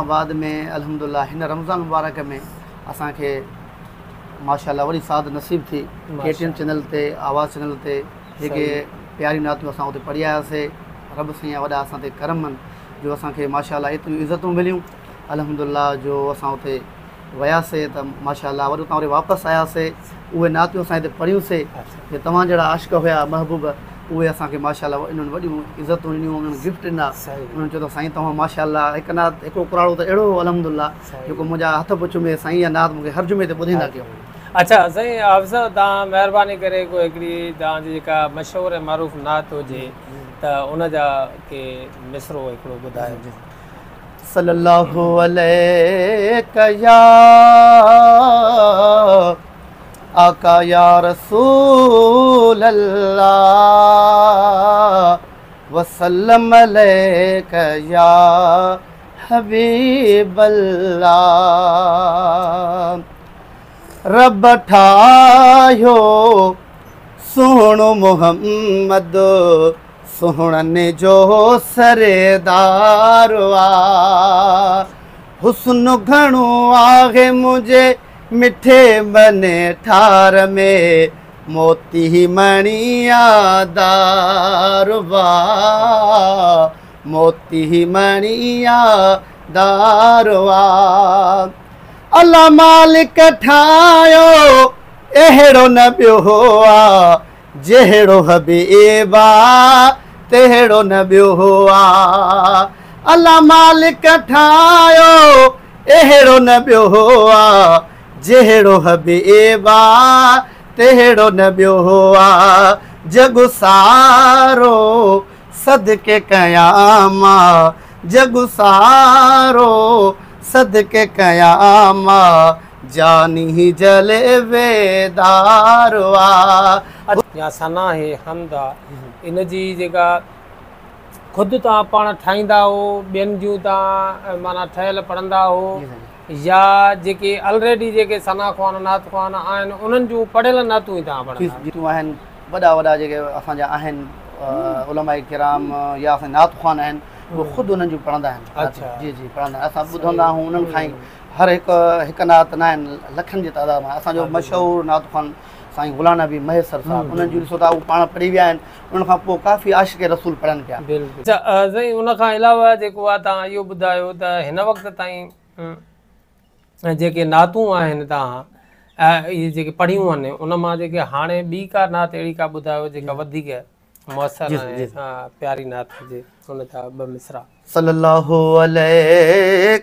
बाद में अल्हम्दुलिल्लाह हिन रमज़ान मुबारक में असां खे माशाअल्लाह वरी साद नसीब थी KTN चैनल ते आवाज़ चैनल ते जेके प्यारी नातियूं असां उते पढ़ी आयासीं। रब साईं वॾा असां ते करम आहिनि जो असां खे माशाअल्लाह एतिरियूं इज़तूं मिलियूं अल्हम्दुलिल्लाह जो असां उते वियासीं त माशाअल्लाह वरी उतां वरी वापसि आयासीं। उहे नातियूं असां हिते पढ़ियूंसीं जे तव्हां जहिड़ा आशिक़ हुया महबूब उहे असांखे माशाअल्लाह इन्हनि वॾियूं इज़तूं ॾिनियूं उन्हनि गिफ्ट ॾिना। उन्हनि चयो त साईं तव्हां माशाअल्लाह हिकु नात हिकिड़ो कुराड़ो त अहिड़ो अल्हम्दुलिल्लाह जेको मुंहिंजा हथ पुछ में साईं इहा नात मूंखे हर जुमे ते ॿुधाईंदा कयो। अच्छा साईं हाफ़िज़ तव्हां महिरबानी करे कोई हिकिड़ी तव्हांजी जेका मशहूरु ऐं मरूफ़ नात हुजे त उन जा के मिसरो हिकिड़ो ॿुधायो। सल्लल्लाहु अलैका या आका या रसूल अल्लाह वसल्लम अलैका या हबीब अल्लाह। रब ठाहियो सुहिणो मुहम्मद सुहिणनि जो सरेदार आहे। हुस्न घणो आहे मुंहिंजे मिठे बने ठार में मोती मणिया दारवा मोती मणिया दारवा। अल्लाह मालिक ठाहियो अहिड़ो न ॿियो आहे जहिड़ो हबीबा तहिड़ो न ॿियो आहे। अल्लाह मालिक ठाहियो अहिड़ो न ॿियो आहे जहिड़ो हबीबा तहिड़ो न ॿियो आहे। जग सारो सदके कयामा जग सारो सदके कयामा जानी जले वेदारवा या सना है हमदा इन जी जेका खुद तव्हां पाण ठाहींदा हो ॿियनि जूं तव्हां माना ठहियल पढ़ंदा हो या जेके ऑलरेडी जेके सना ख़्वान नात ख़्वान आहिनि उन्हनि जूं पढ़ियल नातूं ई तव्हां पढ़ंदा आहिनि। वॾा वॾा जेके असांजा आहिनि उलमाए किराम या असां नात ख़्वान आहिनि उहे ख़ुदि उन्हनि जूं पढ़ंदा आहिनि। अच्छा जी जी पढ़ंदा आहिनि। असां ॿुधंदा आहियूं उन्हनि खां ई हर हिकु नात न आहिनि लखनि जी तादाद में। असांजो मशहूरु नात ख़्वान साईं गुलाम नबी महेसर साहब उन्हनि जूं ॾिसो था उहे पाण पढ़ी विया आहिनि। उन खां पोइ काफ़ी आशिक़ रसूल पढ़नि पिया। अच्छा साईं उन खां अलावा जेको आहे तव्हां इहो ॿुधायो त हिन वक़्तु ताईं जेके नातूं आहिनि तव्हां इहे जेके पढ़ियूं आहिनि उन मां जेके हाणे ॿी का नात अहिड़ी का ॿुधायो जेका वधीक मुअसर ऐं प्यारी नात हुजे उन जा ॿ मिसरा। सल्लल्लाहु अलैहि